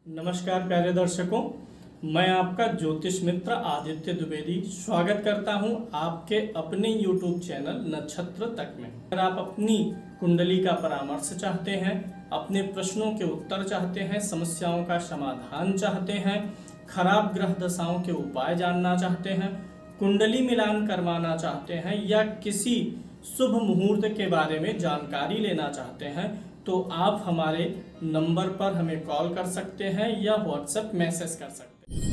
नमस्कार प्यारे दर्शकों, मैं आपका ज्योतिष मित्र आदित्य द्विवेदी स्वागत करता हूं आपके अपने YouTube चैनल नक्षत्र तक में। अगर आप अपनी कुंडली का परामर्श चाहते हैं, अपने प्रश्नों के उत्तर चाहते हैं, समस्याओं का समाधान चाहते हैं, खराब ग्रह दशाओं के उपाय जानना चाहते हैं, कुंडली मिलान करवाना चाहते हैं या किसी शुभ मुहूर्त के बारे में जानकारी लेना चाहते हैं तो आप हमारे नंबर पर हमें कॉल कर सकते हैं या व्हाट्सएप मैसेज कर सकते हैं।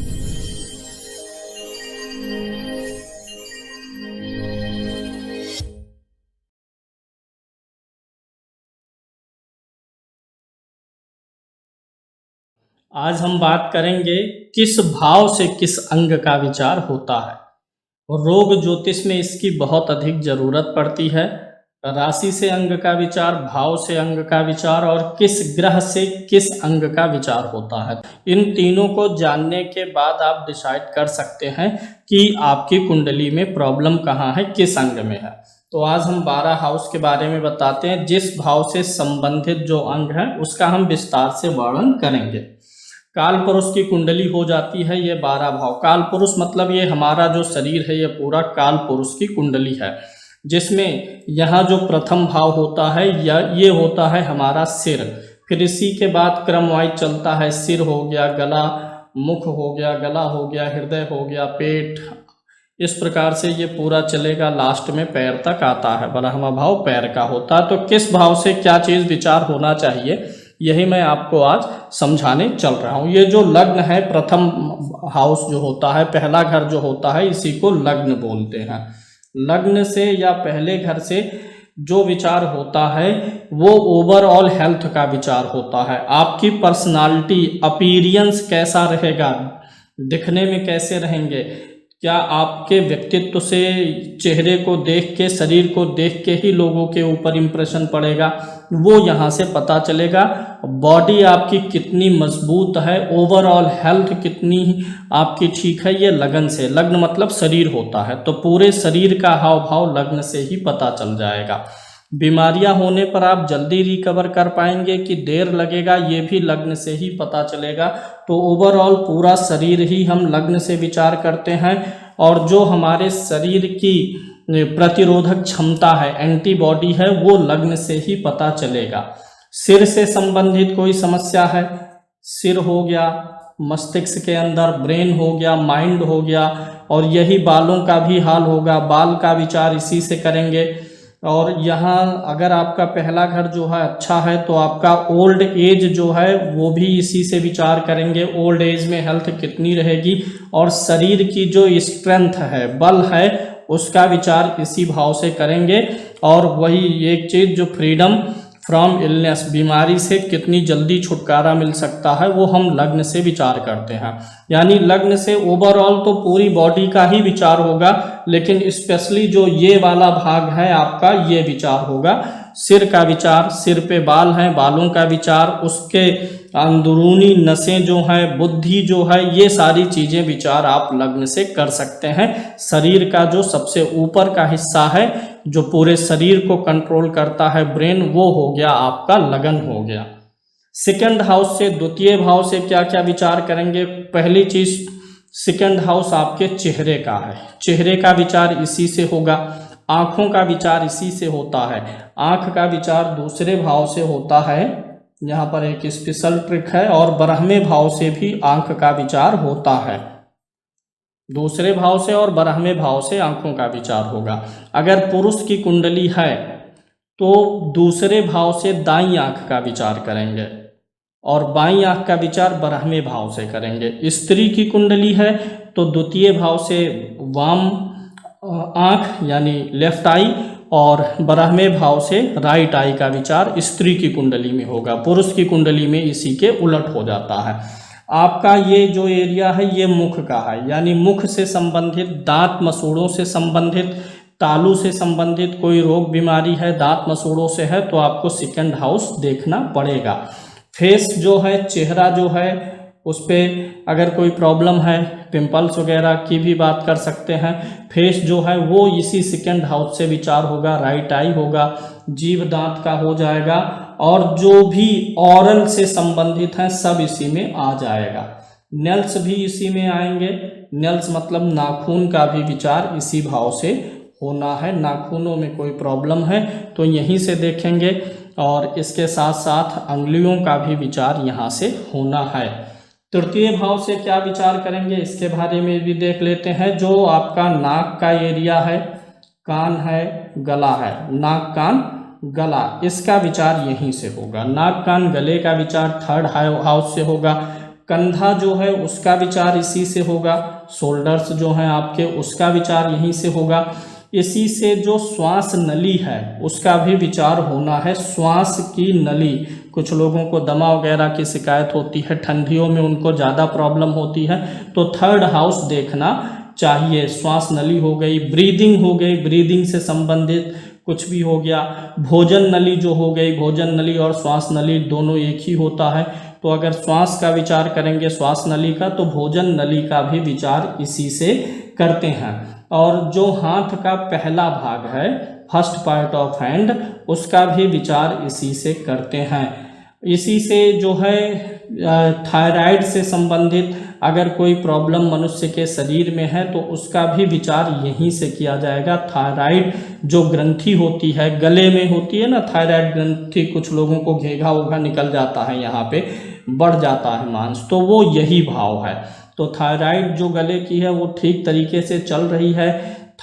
आज हम बात करेंगे किस भाव से किस अंग का विचार होता है। रोग ज्योतिष में इसकी बहुत अधिक जरूरत पड़ती है। राशि से अंग का विचार, भाव से अंग का विचार और किस ग्रह से किस अंग का विचार होता है। इन तीनों को जानने के बाद आप डिसाइड कर सकते हैं कि आपकी कुंडली में प्रॉब्लम कहाँ है, किस अंग में है। तो आज हम 12 हाउस के बारे में बताते हैं। जिस भाव से संबंधित जो अंग है उसका हम विस्तार से वर्णन करेंगे। काल पुरुष की कुंडली हो जाती है ये 12 भाव। काल पुरुष मतलब ये हमारा जो शरीर है ये पूरा काल पुरुष की कुंडली है, जिसमें यहाँ जो प्रथम भाव होता है ये होता है हमारा सिर। फिर इसी के बाद क्रम वाइज चलता है, सिर हो गया, गला, मुख हो गया, गला हो गया, हृदय हो गया, पेट, इस प्रकार से ये पूरा चलेगा। लास्ट में पैर तक आता है, 12वां भाव पैर का होता है। तो किस भाव से क्या चीज़ विचार होना चाहिए यही मैं आपको आज समझाने चल रहा हूँ। ये जो लग्न है, प्रथम हाउस जो होता है, पहला घर जो होता है, इसी को लग्न बोलते हैं। लग्न से या पहले घर से जो विचार होता है वो ओवरऑल हेल्थ का विचार होता है। आपकी पर्सनालिटी, अपीयरेंस कैसा रहेगा, दिखने में कैसे रहेंगे, क्या आपके व्यक्तित्व से, चेहरे को देख के, शरीर को देख के ही लोगों के ऊपर इम्प्रेशन पड़ेगा, वो यहाँ से पता चलेगा। बॉडी आपकी कितनी मजबूत है, ओवरऑल हेल्थ कितनी आपकी ठीक है, ये लगन से, लग्न मतलब शरीर होता है, तो पूरे शरीर का हाव भाव लग्न से ही पता चल जाएगा। बीमारियां होने पर आप जल्दी रिकवर कर पाएंगे कि देर लगेगा, ये भी लग्न से ही पता चलेगा। तो ओवरऑल पूरा शरीर ही हम लग्न से विचार करते हैं। और जो हमारे शरीर की प्रतिरोधक क्षमता है, एंटीबॉडी है, वो लग्न से ही पता चलेगा। सिर से संबंधित कोई समस्या है, सिर हो गया, मस्तिष्क के अंदर ब्रेन हो गया, माइंड हो गया, और यही बालों का भी हाल होगा, बाल का विचार इसी से करेंगे। और यहाँ अगर आपका पहला घर जो है अच्छा है तो आपका ओल्ड एज जो है वो भी इसी से विचार करेंगे। ओल्ड एज में हेल्थ कितनी रहेगी, और शरीर की जो स्ट्रेंथ है, बल है, उसका विचार इसी भाव से करेंगे। और वही एक चीज़ जो फ्रीडम फ्रॉम इलनेस, बीमारी से कितनी जल्दी छुटकारा मिल सकता है, वो हम लग्न से विचार करते हैं। यानी लग्न से ओवरऑल तो पूरी बॉडी का ही विचार होगा, लेकिन स्पेशली जो ये वाला भाग है आपका, ये विचार होगा। सिर का विचार, सिर पे बाल हैं, बालों का विचार, उसके अंदरूनी नसें जो हैं, बुद्धि जो है, ये सारी चीज़ें विचार आप लग्न से कर सकते हैं। शरीर का जो सबसे ऊपर का हिस्सा है, जो पूरे शरीर को कंट्रोल करता है, ब्रेन, वो हो गया आपका लगन हो गया। सेकंड हाउस से, द्वितीय भाव से क्या क्या विचार करेंगे। पहली चीज, सेकंड हाउस आपके चेहरे का है, चेहरे का विचार इसी से होगा। आंखों का विचार इसी से होता है। आंख का विचार दूसरे भाव से होता है, यहाँ पर एक स्पेशल ट्रिक है। और 12वें भाव से भी आंख का विचार होता है, दूसरे भाव से और 12वें भाव से आंखों का विचार होगा। अगर पुरुष की कुंडली है तो दूसरे भाव से दाईं आंख का विचार करेंगे और बाईं आंख का विचार 12वें भाव से करेंगे। स्त्री की कुंडली है तो द्वितीय भाव से वाम आंख यानी लेफ्ट आई, और 12वें भाव से राइट आई का विचार स्त्री की कुंडली में होगा। पुरुष की कुंडली में इसी के उलट हो जाता है। आपका ये जो एरिया है ये मुख का है, यानी मुख से संबंधित, दांत मसूड़ों से संबंधित, तालू से संबंधित कोई रोग बीमारी है, दांत मसूड़ों से है, तो आपको सेकंड हाउस देखना पड़ेगा। फेस जो है, चेहरा जो है, उस पर अगर कोई प्रॉब्लम है, पिंपल्स वगैरह की भी बात कर सकते हैं। फेस जो है वो इसी सेकंड हाउस से विचार होगा, राइट आई होगा, जीभ दांत का हो जाएगा, और जो भी ऑरल से संबंधित है सब इसी में आ जाएगा। नेल्स भी इसी में आएंगे। नेल्स मतलब नाखून का भी विचार इसी भाव से होना है। नाखूनों में कोई प्रॉब्लम है तो यहीं से देखेंगे, और इसके साथ साथ अंगुलियों का भी विचार यहाँ से होना है। तृतीय भाव से क्या विचार करेंगे इसके बारे में भी देख लेते हैं। जो आपका नाक का एरिया है, कान है, गला है, नाक कान गला, इसका विचार यहीं से होगा। नाक कान गले का विचार थर्ड हाउस से होगा। कंधा जो है उसका विचार इसी से होगा। शोल्डर्स जो हैं आपके, उसका विचार यहीं से होगा। इसी से जो श्वास नली है उसका भी विचार होना है। श्वास की नली, कुछ लोगों को दमा वगैरह की शिकायत होती है, ठंडियों में उनको ज़्यादा प्रॉब्लम होती है, तो थर्ड हाउस देखना चाहिए। श्वास नली हो गई, ब्रीदिंग हो गई, ब्रीदिंग से संबंधित कुछ भी हो गया। भोजन नली जो हो गई, भोजन नली और श्वास नली दोनों एक ही होता है, तो अगर श्वास का विचार करेंगे श्वास नली का, तो भोजन नली का भी विचार इसी से करते हैं। और जो हाथ का पहला भाग है, फर्स्ट पार्ट ऑफ हैंड, उसका भी विचार इसी से करते हैं। इसी से जो है थायराइड से संबंधित अगर कोई प्रॉब्लम मनुष्य के शरीर में है तो उसका भी विचार यहीं से किया जाएगा। थायराइड जो ग्रंथि होती है, गले में होती है ना थायराइड ग्रंथि, कुछ लोगों को घेघा उघा निकल जाता है, यहाँ पे बढ़ जाता है मांस, तो वो यही भाव है। तो थायराइड जो गले की है वो ठीक तरीके से चल रही है,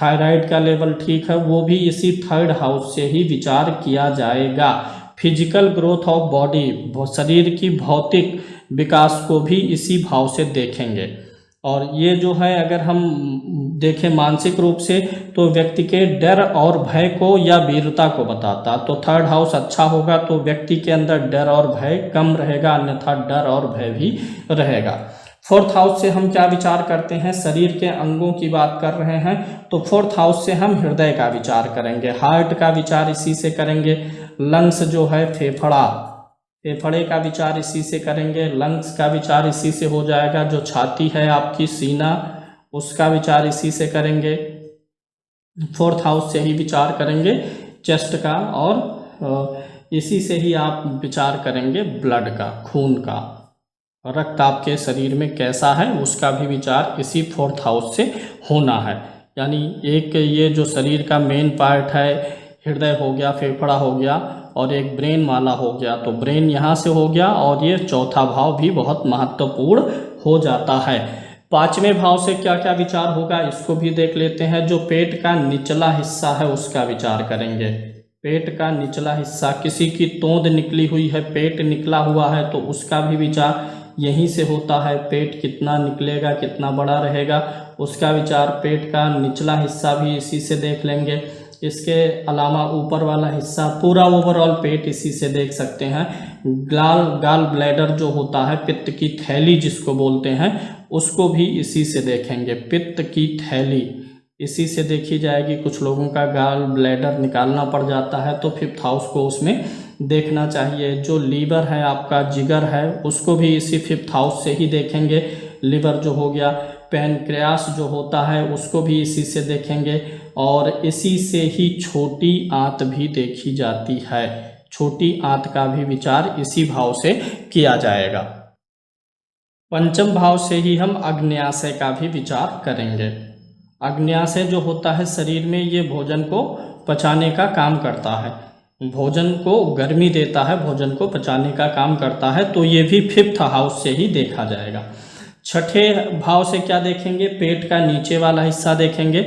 थायराइड का लेवल ठीक है, वो भी इसी थर्ड हाउस से ही विचार किया जाएगा। फिजिकल ग्रोथ ऑफ बॉडी, शरीर की भौतिक विकास को भी इसी भाव से देखेंगे। और ये जो है अगर हम देखें मानसिक रूप से तो व्यक्ति के डर और भय को या वीरता को बताता, तो थर्ड हाउस अच्छा होगा तो व्यक्ति के अंदर डर और भय कम रहेगा, अन्यथा डर और भय भी रहेगा। फोर्थ हाउस से हम क्या विचार करते हैं, शरीर के अंगों की बात कर रहे हैं, तो फोर्थ हाउस से हम हृदय का विचार करेंगे, हार्ट का विचार इसी से करेंगे। लंग्स जो है फेफड़ा, फेफड़े का विचार इसी से करेंगे। लंग्स का विचार इसी से हो जाएगा। जो छाती है आपकी, सीना, उसका विचार इसी से करेंगे, फोर्थ हाउस से ही विचार करेंगे चेस्ट का। और इसी से ही आप विचार करेंगे ब्लड का, खून का, रक्त आपके शरीर में कैसा है उसका भी विचार इसी फोर्थ हाउस से होना है। यानी एक ये जो शरीर का मेन पार्ट है, हृदय हो गया, फेफड़ा हो गया, और एक ब्रेन माला हो गया, तो ब्रेन यहाँ से हो गया, और ये चौथा भाव भी बहुत महत्वपूर्ण हो जाता है। पांचवें भाव से क्या क्या विचार होगा इसको भी देख लेते हैं। जो पेट का निचला हिस्सा है उसका विचार करेंगे। पेट का निचला हिस्सा, किसी की तोंद निकली हुई है, पेट निकला हुआ है, तो उसका भी विचार यहीं से होता है। पेट कितना निकलेगा, कितना बड़ा रहेगा, उसका विचार पेट का निचला हिस्सा भी इसी से देख लेंगे। इसके अलावा ऊपर वाला हिस्सा, पूरा ओवरऑल पेट इसी से देख सकते हैं। गाल ब्लैडर जो होता है, पित्त की थैली जिसको बोलते हैं, उसको भी इसी से देखेंगे। पित्त की थैली इसी से देखी जाएगी। कुछ लोगों का गाल ब्लैडर निकालना पड़ जाता है तो फिफ्थ हाउस को उसमें देखना चाहिए। जो लीवर है आपका, जिगर है, उसको भी इसी फिफ्थ हाउस से ही देखेंगे। लीवर जो हो गया, पैनक्रियास जो होता है उसको भी इसी से देखेंगे। और इसी से ही छोटी आंत भी देखी जाती है। छोटी आंत का भी विचार इसी भाव से किया जाएगा। पंचम भाव से ही हम अग्न्याशय का भी विचार करेंगे। अग्न्याशय जो होता है शरीर में, ये भोजन को पचाने का काम करता है, भोजन को गर्मी देता है, भोजन को पचाने का काम करता है, तो ये भी फिफ्थ हाउस से ही देखा जाएगा। छठे भाव से क्या देखेंगे, पेट का नीचे वाला हिस्सा देखेंगे।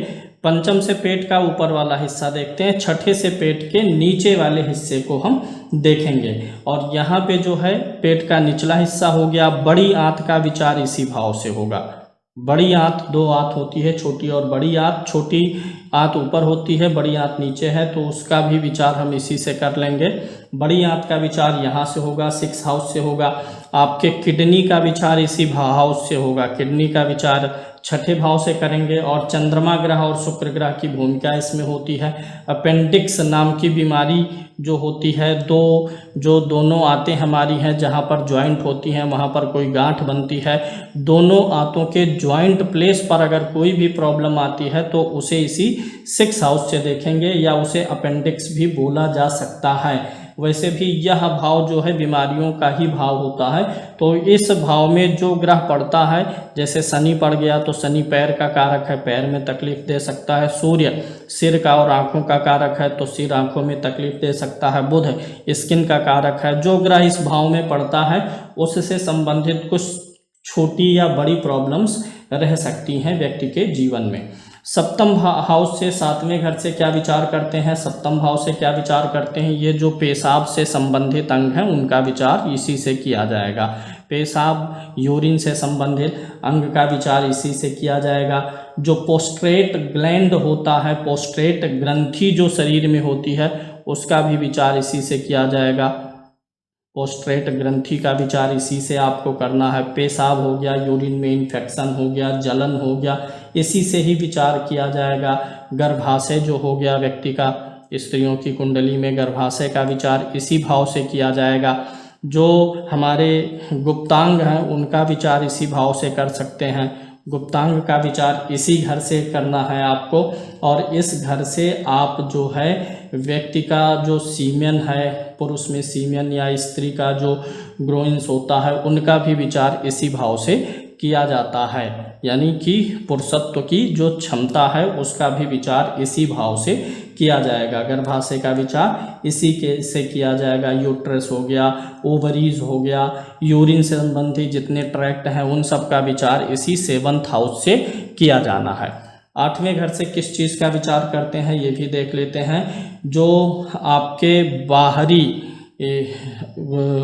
पंचम से पेट का ऊपर वाला हिस्सा देखते हैं, छठे से पेट के नीचे वाले हिस्से को हम देखेंगे। और यहाँ पे जो है पेट का निचला हिस्सा हो गया। बड़ी आंत का विचार इसी भाव से होगा। बड़ी आंत, दो आंत होती है, छोटी और बड़ी आंत। छोटी आंत ऊपर होती है, बड़ी आंत नीचे है, तो उसका भी विचार हम इसी से कर लेंगे। बड़ी आंत का विचार यहाँ से होगा, सिक्स हाउस से होगा। आपके किडनी का विचार इसी हाउस से होगा। किडनी का विचार छठे भाव से करेंगे। और चंद्रमा ग्रह और शुक्र ग्रह की भूमिका इसमें होती है। अपेंडिक्स नाम की बीमारी जो होती है, जो दोनों आंतें हमारी हैं जहाँ पर ज्वाइंट होती हैं, वहाँ पर कोई गांठ बनती है, दोनों आंतों के ज्वाइंट प्लेस पर अगर कोई भी प्रॉब्लम आती है तो उसे इसी 6 हाउस से देखेंगे, या उसे अपेंडिक्स भी बोला जा सकता है। वैसे भी यह भाव जो है बीमारियों का ही भाव होता है। तो इस भाव में जो ग्रह पड़ता है, जैसे शनि पड़ गया तो शनि पैर का कारक है, पैर में तकलीफ दे सकता है। सूर्य सिर का और आंखों का कारक है, तो सिर आंखों में तकलीफ दे सकता है। बुध स्किन का कारक है। जो ग्रह इस भाव में पड़ता है उससे संबंधित कुछ छोटी या बड़ी प्रॉब्लम्स रह सकती हैं व्यक्ति के जीवन में। सप्तम हाउस से 7वें घर से क्या विचार करते हैं? सप्तम भाव से क्या विचार करते हैं? ये जो पेशाब से संबंधित अंग हैं उनका विचार इसी से किया जाएगा। पेशाब यूरिन से संबंधित अंग का विचार इसी से किया जाएगा। जो पोस्ट्रेट ग्लैंड होता है, पोस्ट्रेट ग्रंथि जो शरीर में होती है, उसका भी विचार इसी से किया जाएगा। पोस्ट्रेट ग्रंथि का विचार इसी से आपको करना है। पेशाब हो गया, यूरिन में इन्फेक्शन हो गया, जलन हो गया, इसी से ही विचार किया जाएगा। गर्भाशय जो हो गया व्यक्ति का, स्त्रियों की कुंडली में गर्भाशय का विचार इसी भाव से किया जाएगा। जो हमारे गुप्तांग हैं उनका विचार इसी भाव से कर सकते हैं। गुप्तांग का विचार इसी घर से करना है आपको। और इस घर से आप जो है व्यक्ति का जो सीमेन है, पुरुष में सीमेन या स्त्री का जो ग्रोइंस होता है, उनका भी विचार इसी भाव से किया जाता है। यानी कि पुरुषत्व की जो क्षमता है उसका भी विचार इसी भाव से किया जाएगा। गर्भाशय का विचार इसी के से किया जाएगा। यूट्रस हो गया, ओवरीज हो गया, यूरिन से संबंधित जितने ट्रैक्ट हैं उन सब का विचार इसी 7th हाउस से किया जाना है। 8वें घर से किस चीज़ का विचार करते हैं ये भी देख लेते हैं। जो आपके बाहरी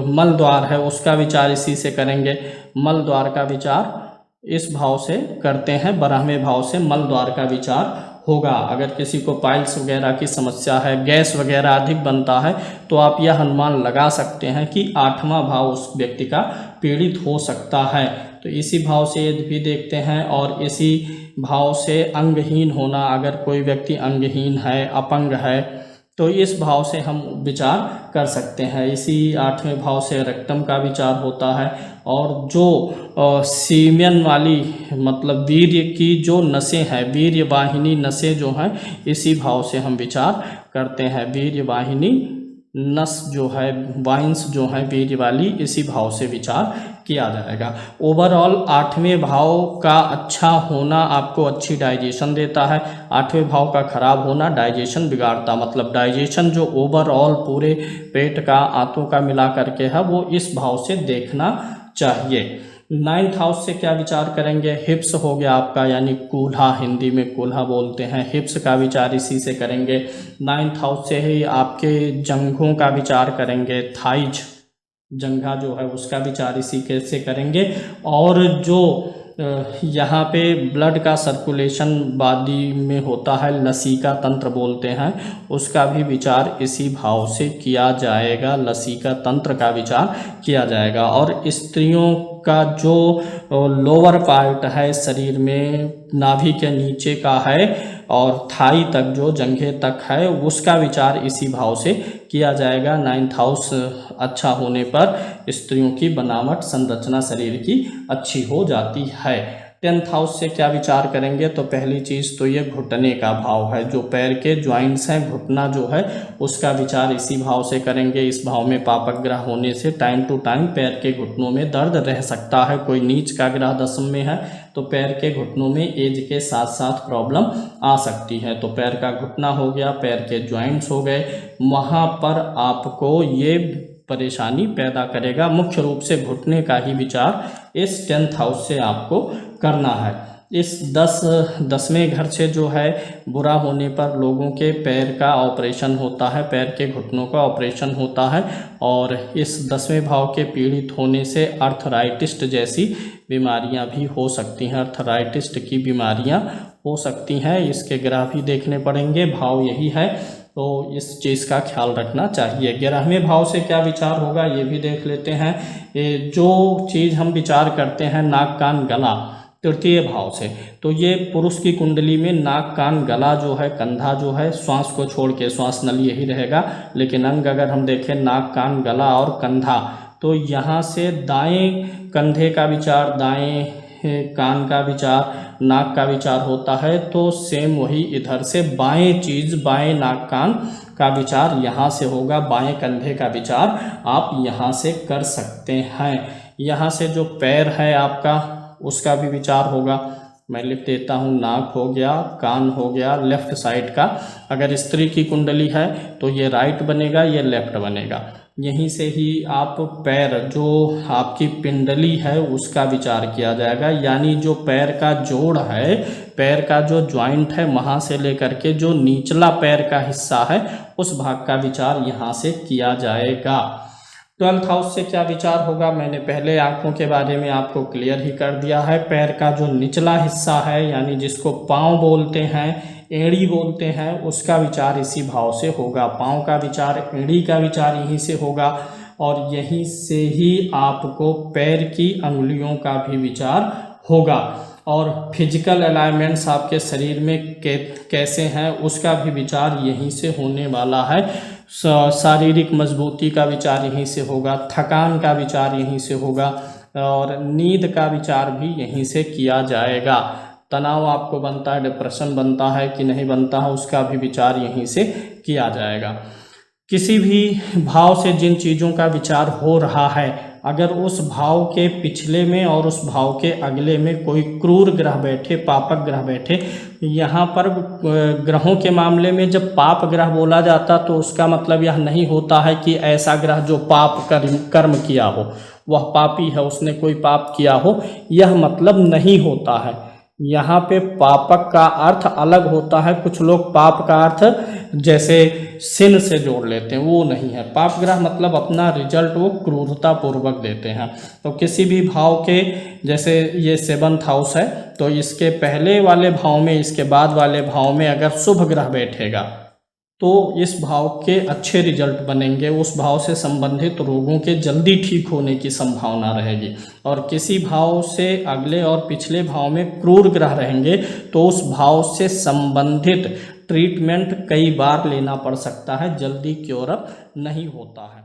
मल द्वार है उसका विचार इसी से करेंगे। मल द्वार का विचार इस भाव से करते हैं। 12वें भाव से मल द्वार का विचार होगा। अगर किसी को पाइल्स वगैरह की समस्या है, गैस वगैरह अधिक बनता है, तो आप यह अनुमान लगा सकते हैं कि 8वां भाव उस व्यक्ति का पीड़ित हो सकता है। तो इसी भाव से ये भी देखते हैं। और इसी भाव से अंगहीन होना, अगर कोई व्यक्ति अंगहीन है, अपंग है, तो इस भाव से हम विचार कर सकते हैं। इसी 8वें भाव से रेक्टम का विचार होता है। और जो सीमेन वाली मतलब वीर्य की जो नसें हैं, वीर्य वाहिनी नसें जो हैं, इसी भाव से हम विचार करते हैं। वीर्य वाहिनी नस जो है, वाइंस जो है वीर्य वाली, इसी भाव से विचार किया जाएगा। ओवरऑल 8वें भाव का अच्छा होना आपको अच्छी डाइजेशन देता है। 8वें भाव का खराब होना डाइजेशन बिगाड़ता, मतलब डाइजेशन जो ओवरऑल पूरे पेट का, आंतों का मिला करके है, वो इस भाव से देखना चाहिए। 9th हाउस से क्या विचार करेंगे? हिप्स हो गया आपका, यानी कूल्हा, हिंदी में कूल्हा बोलते हैं। हिप्स का विचार इसी से करेंगे। 9th हाउस से ही आपके जंघों का विचार करेंगे। थाइज, जंघा जो है उसका विचार इसी के से करेंगे। और जो यहाँ पे ब्लड का सर्कुलेशन बॉडी में होता है, लसीका तंत्र बोलते हैं, उसका भी विचार इसी भाव से किया जाएगा। लसीका तंत्र का विचार किया जाएगा। और स्त्रियों का जो लोअर पार्ट है शरीर में, नाभि के नीचे का है और थाई तक जो जंघे तक है, उसका विचार इसी भाव से किया जाएगा। 9th हाउस अच्छा होने पर स्त्रियों की बनावट, संरचना शरीर की अच्छी हो जाती है। 10th हाउस से क्या विचार करेंगे? तो पहली चीज़ तो ये घुटने का भाव है। जो पैर के ज्वाइंट्स हैं, घुटना जो है, उसका विचार इसी भाव से करेंगे। इस भाव में पापक ग्रह होने से टाइम टू टाइम पैर के घुटनों में दर्द रह सकता है। कोई नीच का ग्रह 10 में है तो पैर के घुटनों में एज के साथ साथ प्रॉब्लम आ सकती है। तो पैर का घुटना हो गया, पैर के ज्वाइंट्स हो गए, वहाँ पर आपको ये परेशानी पैदा करेगा। मुख्य रूप से घुटने का ही विचार इस 10th हाउस से आपको करना है। इस 10वें घर से जो है बुरा होने पर लोगों के पैर का ऑपरेशन होता है, पैर के घुटनों का ऑपरेशन होता है। और इस 10वें भाव के पीड़ित होने से अर्थराइटिस जैसी बीमारियां भी हो सकती हैं। अर्थराइटिस की बीमारियां हो सकती हैं। इसके ग्रह भी देखने पड़ेंगे, भाव यही है, तो इस चीज़ का ख्याल रखना चाहिए। 11वें भाव से क्या विचार होगा ये भी देख लेते हैं। जो चीज़ हम विचार करते हैं नाक कान गला, तृतीय भाव से। तो ये पुरुष की कुंडली में नाक, कान, गला जो है, कंधा जो है, श्वास को छोड़ के श्वास नल यही रहेगा, लेकिन अंग अगर हम देखें नाक, कान, गला और कंधा, तो यहाँ से दाएं कंधे का विचार, दाएं कान का विचार, नाक का विचार होता है। तो सेम वही इधर से बाएं चीज़, बाएं नाक कान का विचार यहाँ से होगा, बाएं कंधे का विचार आप यहाँ से कर सकते हैं। यहाँ से जो पैर है आपका उसका भी विचार होगा। मैं लिख देता हूँ, नाक हो गया, कान हो गया लेफ्ट साइड का। अगर स्त्री की कुंडली है तो ये राइट बनेगा, ये लेफ्ट बनेगा। यहीं से ही आप पैर, जो आपकी पिंडली है उसका विचार किया जाएगा, यानी जो पैर का जोड़ है, पैर का जो ज्वाइंट है, वहाँ से लेकर के जो निचला पैर का हिस्सा है उस भाग का विचार यहाँ से किया जाएगा। 12th हाउस से क्या विचार होगा, मैंने पहले आँखों के बारे में आपको क्लियर ही कर दिया है। पैर का जो निचला हिस्सा है, यानी जिसको पाँव बोलते हैं, एड़ी बोलते हैं, उसका विचार इसी भाव से होगा। पाँव का विचार, एड़ी का विचार यहीं से होगा, और यहीं से ही आपको पैर की अंगुलियों का भी विचार होगा। और फिजिकल अलाइनमेंट्स आपके शरीर में कैसे हैं उसका भी विचार यहीं से होने वाला है। शारीरिक मजबूती का विचार यहीं से होगा, थकान का विचार यहीं से होगा, और नींद का विचार भी यहीं से किया जाएगा। तनाव आपको बनता है, डिप्रेशन बनता है कि नहीं बनता है, उसका भी विचार यहीं से किया जाएगा। किसी भी भाव से जिन चीज़ों का विचार हो रहा है, अगर उस भाव के पिछले में और उस भाव के अगले में कोई क्रूर ग्रह बैठे, पापक ग्रह बैठे, यहाँ पर ग्रहों के मामले में जब पाप ग्रह बोला जाता तो उसका मतलब यह नहीं होता है कि ऐसा ग्रह जो पाप कर्म किया हो, वह पापी है, उसने कोई पाप किया हो, यह मतलब नहीं होता है। यहाँ पे पापक का अर्थ अलग होता है। कुछ लोग पाप का अर्थ जैसे सिन से जोड़ लेते हैं, वो नहीं है। पाप ग्रह मतलब अपना रिजल्ट वो क्रूरता पूर्वक देते हैं। तो किसी भी भाव के, जैसे ये 7th हाउस है, तो इसके पहले वाले भाव में, इसके बाद वाले भाव में अगर शुभ ग्रह बैठेगा तो इस भाव के अच्छे रिजल्ट बनेंगे, उस भाव से संबंधित रोगों के जल्दी ठीक होने की संभावना रहेगी। और किसी भाव से अगले और पिछले भाव में क्रूर ग्रह रहेंगे तो उस भाव से संबंधित ट्रीटमेंट कई बार लेना पड़ सकता है, जल्दी क्योर अप नहीं होता है।